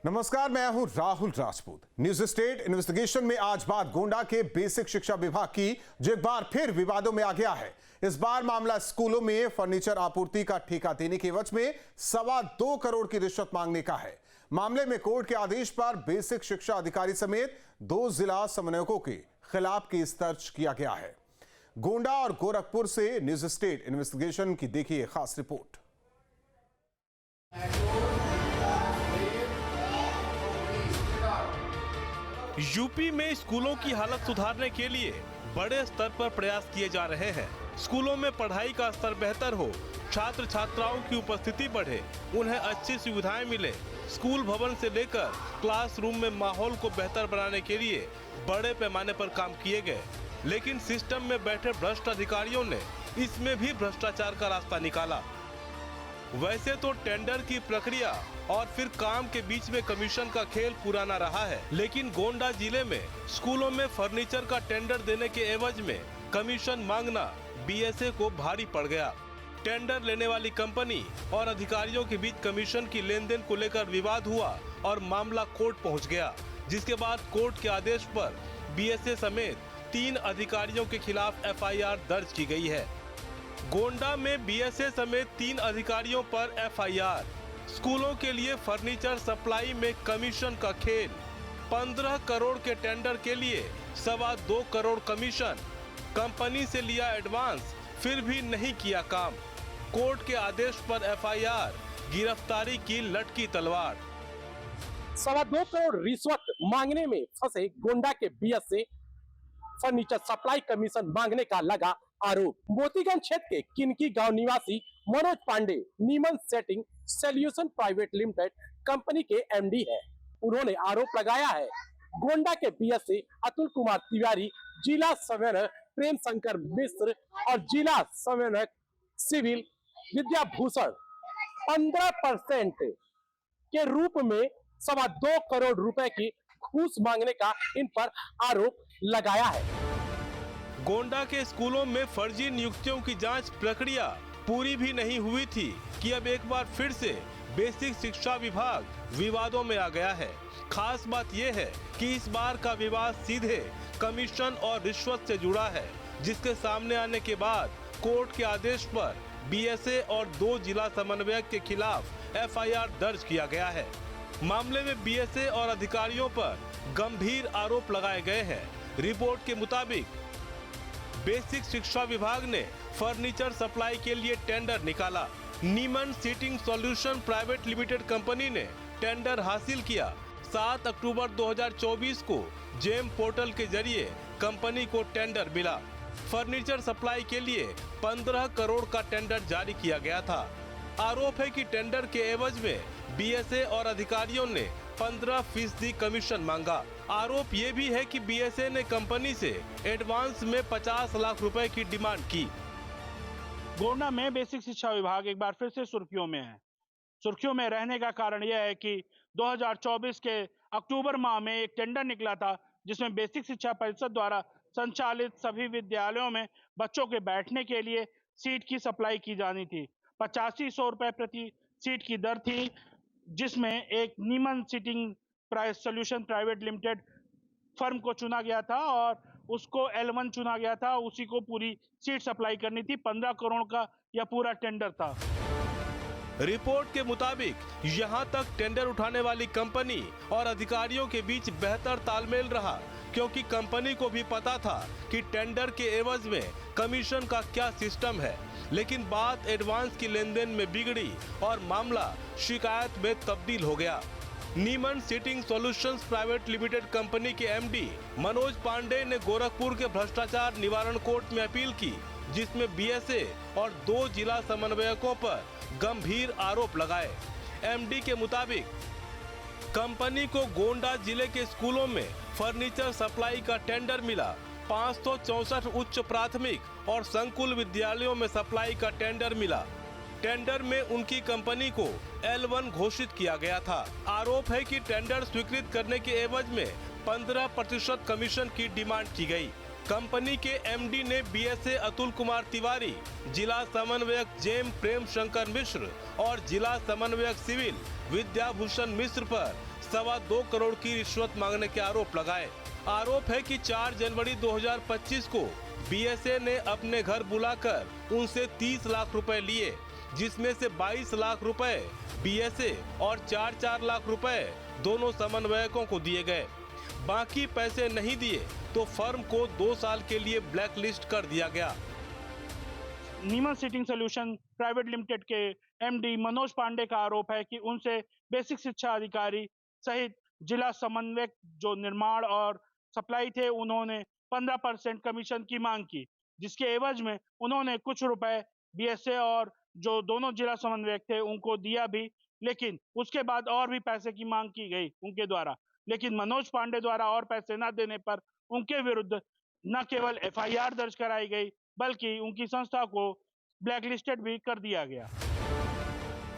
नमस्कार, मैं हूं Rahul Rajput. News state investigation में आज बात गोंडा के बेसिक शिक्षा विभाग की, जो एक बार फिर विवादों में आ गया है। इस बार मामला स्कूलों में फर्नीचर आपूर्ति का ठेका देने के एवज में 2.25 करोड़ की रिश्वत मांगने का है। मामले में कोर्ट के आदेश पर बेसिक शिक्षा अधिकारी समेत 2 जिला समन्वयकों के खिलाफ केस दर्ज किया गया है। गोंडा और गोरखपुर से न्यूज स्टेट इन्वेस्टिगेशन की देखिए खास रिपोर्ट। यूपी में स्कूलों की हालत सुधारने के लिए बड़े स्तर पर प्रयास किए जा रहे हैं। स्कूलों में पढ़ाई का स्तर बेहतर हो, छात्र छात्राओं की उपस्थिति बढ़े, उन्हें अच्छी सुविधाएं मिले। स्कूल भवन से लेकर क्लासरूम में माहौल को बेहतर बनाने के लिए बड़े पैमाने पर काम किए गए, लेकिन सिस्टम में बैठे भ्रष्ट अधिकारियों ने इसमें भी भ्रष्टाचार का रास्ता निकाला। वैसे तो टेंडर की प्रक्रिया और फिर काम के बीच में कमीशन का खेल पुराना रहा है, लेकिन गोंडा जिले में स्कूलों में फर्नीचर का टेंडर देने के एवज में कमीशन मांगना बीएसए को भारी पड़ गया। टेंडर लेने वाली कंपनी और अधिकारियों के बीच कमीशन की लेन देन को लेकर विवाद हुआ और मामला कोर्ट पहुंच गया, जिसके बाद कोर्ट के आदेश पर बीएसए समेत 3 अधिकारियों के खिलाफ एफआईआर दर्ज की गई है। गोंडा में बीएसए समेत 3 अधिकारियों पर एफआईआर। स्कूलों के लिए फर्नीचर सप्लाई में कमीशन का खेल। 15 करोड़ के टेंडर के लिए 2.25 करोड़ कमीशन। कंपनी से लिया एडवांस, फिर भी नहीं किया काम। कोर्ट के आदेश पर एफआईआर, गिरफ्तारी की लटकी तलवार। 2.25 करोड़ रिश्वत मांगने में फंसे गोंडा के बीएसए फर्नीचर सप्लाई कमीशन मांगने का लगा आरोप। मोतीगंज क्षेत्र के किनकी गांव निवासी मनोज पांडे नीमन setting solution private limited company के एमडी है। उन्होंने आरोप लगाया है गोंडा के बीएसए अतुल कुमार तिवारी, जिला समन्वयक प्रेम शंकर मिश्र और जिला समन्वयक सिविल विद्याभूषण 15% के रूप में 2.25 करोड़ रुपए की घूस मांगने का इन पर आरोप लगाया है। गोंडा के स्कूलों में फर्जी नियुक्तियों की जांच प्रक्रिया पूरी भी नहीं हुई थी कि अब एक बार फिर से बेसिक शिक्षा विभाग विवादों में आ गया है। खास बात यह है कि इस बार का विवाद सीधे कमीशन और रिश्वत से जुड़ा है, जिसके सामने आने के बाद कोर्ट के आदेश पर बीएसए और 2 जिला समन्वयक के खिलाफ एफआईआर दर्ज किया गया है। मामले में बीएसए और अधिकारियों पर गंभीर आरोप लगाए गए हैं। रिपोर्ट के मुताबिक बेसिक शिक्षा विभाग ने फर्नीचर सप्लाई के लिए टेंडर निकाला। Neeman seating solution private limited company ने टेंडर हासिल किया। 7 अक्टूबर 2024 को जेम पोर्टल के जरिए कंपनी को टेंडर मिला। फर्नीचर सप्लाई के लिए 15 करोड़ का टेंडर जारी किया गया था। आरोप है कि टेंडर के एवज में बीएसए और अधिकारियों ने 15% कमीशन मांगा। आरोप ये भी है कि बीएसए ने कंपनी से एडवांस में 50 लाख रुपए की डिमांड की। गोंडा में बेसिक शिक्षा विभाग एक बार फिर से सुर्खियों में है। सुर्खियों में रहने का कारण यह है कि 2024 के अक्टूबर माह में एक टेंडर निकला था, जिसमें बेसिक शिक्षा परिषद द्वारा संचालित सभी विद्यालयों में बच्चों के बैठने के लिए सीट की सप्लाई की जानी थी। 8500 रुपए प्रति सीट की दर थी, जिसमें एक Neeman seating solution private limited firm को चुना गया था और उसको L1 चुना गया था। उसी को पूरी सीट सप्लाई करनी थी। 15 करोड़ का यह पूरा टेंडर था। रिपोर्ट के मुताबिक यहां तक टेंडर उठाने वाली कंपनी और अधिकारियों के बीच बेहतर तालमेल रहा, क्योंकि कंपनी को भी पता था कि टेंडर के एवज में कमीशन का क्या सिस्टम है। लेकिन बात एडवांस की लेनदेन में बिगड़ी और मामला शिकायत में तब्दील हो गया। Neeman seating solutions private limited company के एमडी मनोज पांडे ने गोरखपुर के भ्रष्टाचार निवारण कोर्ट में अपील की, जिसमें बीएसए और 2 जिला समन्वयकों पर गंभीर आरोप लगाए। एमडी के मुताबिक कंपनी को गोंडा जिले के स्कूलों में फर्नीचर सप्लाई का टेंडर मिला। 564 उच्च प्राथमिक और संकुल विद्यालयों में सप्लाई का टेंडर मिला। टेंडर में उनकी कंपनी को L1 घोषित किया गया था। आरोप है कि टेंडर स्वीकृत करने के एवज में 15% कमीशन की डिमांड की गई। कंपनी के एमडी ने बीएसए अतुल कुमार तिवारी, जिला समन्वयक जेम प्रेम शंकर मिश्र और जिला समन्वयक सिविल विद्याभूषण मिश्र पर 2.25 करोड़ की रिश्वत मांगने के आरोप लगाए। आरोप है कि 4 जनवरी 2025 को बीएसए ने अपने घर बुलाकर उनसे 30 लाख रुपए लिए, जिसमें से 22 लाख रुपए बीएसए और 4 लाख रुपए दोनों समन्वयकों को दिए गए। बाकी पैसे नहीं दिए तो फर्म को 2 साल के लिए ब्लैक लिस्ट कर दिया गया। नीमन सिटिंग सोल्यूशन प्राइवेट लिमिटेड के एमडी मनोज पांडे का आरोप है कि उनसे बेसिक शिक्षा अधिकारी सहित जिला समन्वयक जो निर्माण और सप्लाई थे, उन्होंने 15% कमीशन की मांग की, जिसके एवज में उन्होंने कुछ रुपए बीएसए और जो दोनों जिला समन्वयक थे उनको दिया भी, लेकिन उसके बाद और भी पैसे की मांग की गई उनके द्वारा। लेकिन मनोज पांडे द्वारा और पैसे न देने पर उनके विरुद्ध न केवल एफआईआर दर्ज कराई गई, बल्कि उनकी संस्था को ब्लैकलिस्टेड भी कर दिया गया।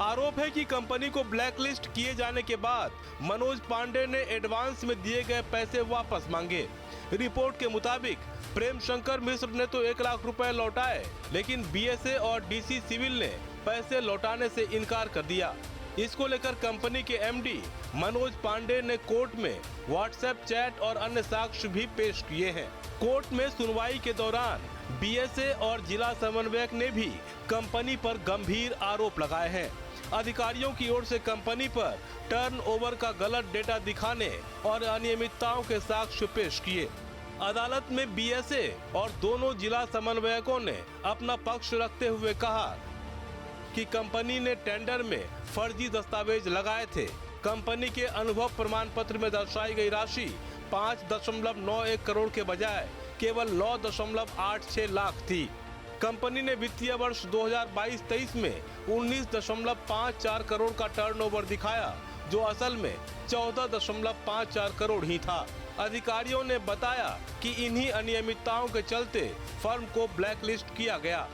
आरोप है कि कंपनी को ब्लैकलिस्ट किए जाने के बाद मनोज पांडे ने एडवांस में दिए गए पैसे वापस मांगे। रिपोर्ट के मुताबिक प्रेम शंकर मिश्र ने तो 1 लाख रुपए लौटाए, लेकिन बीएसए और डीसी सिविल ने पैसे लौटाने से इनकार कर दिया। इसको लेकर कंपनी के एमडी मनोज पांडे ने कोर्ट में व्हाट्सएप चैट और अन्य साक्ष्य भी पेश किए हैं। कोर्ट में सुनवाई के दौरान बीएसए और जिला समन्वयक ने भी कंपनी पर गंभीर आरोप लगाए हैं। अधिकारियों की ओर से कंपनी पर टर्नओवर का गलत डेटा दिखाने और अनियमितताओं के साक्ष्य पेश किए। अदालत में बीएसए और दोनों जिला समन्वयकों ने अपना पक्ष रखते हुए कहा कि कंपनी ने टेंडर में फर्जी दस्तावेज लगाए थे। कंपनी के अनुभव प्रमाण पत्र में दर्शाई गई राशि 5.91 करोड़ के बजाय केवल 9.86 लाख थी। कंपनी ने वित्तीय वर्ष 2022-23 में 19.54 करोड़ का टर्नओवर दिखाया, जो असल में 14.54 करोड़ ही था। अधिकारियों ने बताया कि इन्हीं अनियमितताओं के चलते फर्म को ब्लैकलिस्ट किया गया।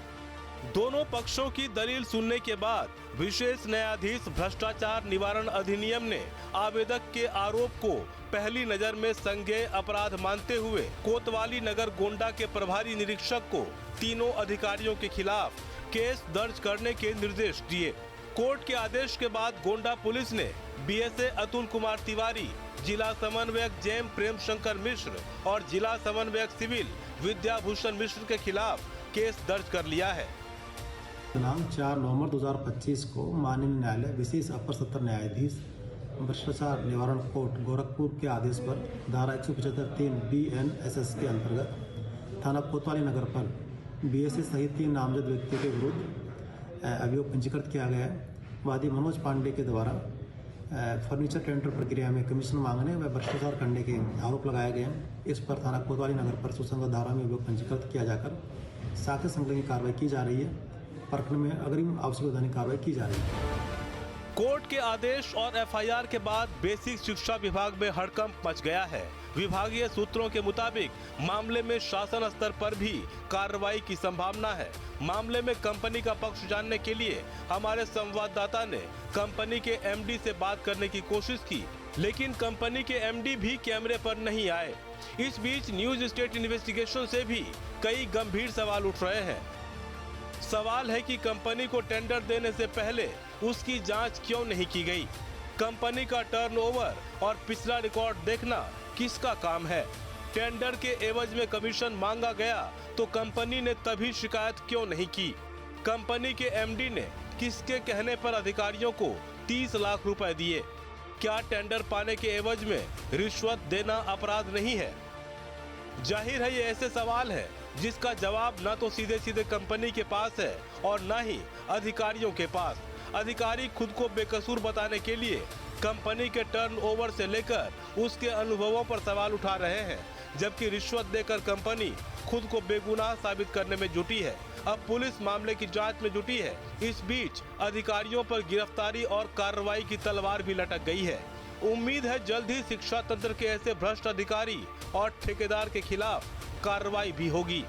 दोनों पक्षों की दलील सुनने के बाद विशेष न्यायाधीश भ्रष्टाचार निवारण अधिनियम ने आवेदक के आरोप को पहली नजर में संज्ञेय अपराध मानते हुए कोतवाली नगर गोंडा के प्रभारी निरीक्षक को तीनों अधिकारियों के खिलाफ केस दर्ज करने के निर्देश दिए। कोर्ट के आदेश के बाद गोंडा पुलिस ने बीएसए अतुल कुमार तिवारी, जिला समन्वयक जेम प्रेम शंकर मिश्र और जिला समन्वयक सिविल विद्याभूषण मिश्र के खिलाफ केस दर्ज कर लिया है। दिनांक 4 नवंबर 2025 को माननीय न्यायालय विशेष अपर सत्र न्यायाधीश भ्रष्टाचार निवारण कोर्ट गोरखपुर के आदेश पर धारा 175(3) BNSS के अंतर्गत थाना कोतवाली नगर पर बीएसए सहित 3 नामजद व्यक्तियों के विरुद्ध अभियोग पंजीकृत किया गया है। वादी मनोज पांडे के द्वारा फर्नीचर टेंडर प्रक्रिया में कमीशन मांगने व भ्रष्टाचार करने के आरोप लगाए गए हैं। इस पर थाना कोतवाली नगर पर सुसंगत धारा में अभियोग पंजीकृत किया जाकर साक्ष्य संकलन की कार्रवाई की जा रही है। प्रकरण में अग्रिम आवश्यक वैधानिक कार्रवाई की जा रही है। कोर्ट के आदेश और एफआईआर के बाद बेसिक शिक्षा विभाग में हड़कंप मच गया है। विभागीय सूत्रों के मुताबिक मामले में शासन स्तर पर भी कार्रवाई की संभावना है। मामले में कंपनी का पक्ष जानने के लिए हमारे संवाददाता ने कंपनी के एमडी से बात करने की कोशिश की, लेकिन कंपनी के एमडी भी कैमरे पर नहीं आए। इस बीच न्यूज स्टेट इन्वेस्टिगेशन से भी कई गंभीर सवाल उठ रहे हैं। सवाल है कि कंपनी को टेंडर देने से पहले उसकी जांच क्यों नहीं की गई? कंपनी का टर्नओवर और पिछला रिकॉर्ड देखना किसका काम है? टेंडर के एवज में कमीशन मांगा गया तो कंपनी ने तभी शिकायत क्यों नहीं की? कंपनी के एमडी ने किसके कहने पर अधिकारियों को 30 लाख रुपए दिए? क्या टेंडर पाने के एवज में रिश्वत देना अपराध नहीं है? जाहिर है ये ऐसे सवाल है जिसका जवाब न तो सीधे सीधे कंपनी के पास है और न ही अधिकारियों के पास। अधिकारी खुद को बेकसूर बताने के लिए कंपनी के टर्नओवर से लेकर उसके अनुभवों पर सवाल उठा रहे हैं, जबकि रिश्वत देकर कंपनी खुद को बेगुनाह साबित करने में जुटी है। अब पुलिस मामले की जांच में जुटी है। इस बीच अधिकारियों पर गिरफ्तारी और कार्रवाई की तलवार भी लटक गई है। उम्मीद है जल्द ही शिक्षा तंत्र के ऐसे भ्रष्ट अधिकारी और ठेकेदार के खिलाफ कार्रवाई भी होगी।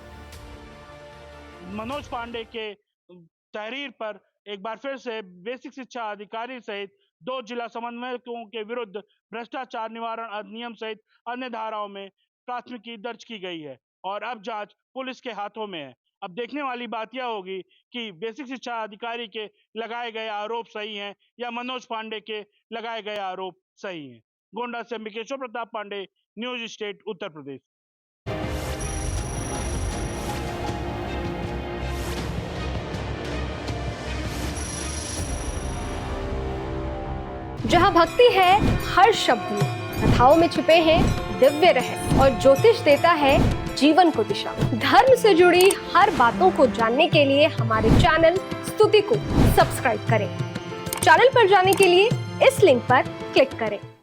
मनोज पांडे के तहरीर पर एक बार फिर से बेसिक शिक्षा अधिकारी सहित 2 जिला समन्वयकों के विरुद्ध भ्रष्टाचार निवारण अधिनियम सहित अन्य धाराओं में प्राथमिकी दर्ज की गई है और अब जांच पुलिस के हाथों में है। अब देखने वाली बात यह होगी कि बेसिक शिक्षा अधिकारी के लगाए गए आरोप सही हैं या मनोज पांडे के लगाए गए आरोप सही हैं। गोंडा से अंबिकेश्वर प्रताप पांडे, न्यूज स्टेट उत्तर प्रदेश। जहाँ भक्ति है हर शब्द में, कथाओं में छुपे हैं दिव्य रहस्य और ज्योतिष देता है जीवन को दिशा। धर्म से जुड़ी हर बातों को जानने के लिए हमारे चैनल स्तुति को सब्सक्राइब करें। चैनल पर जाने के लिए इस लिंक पर क्लिक करें।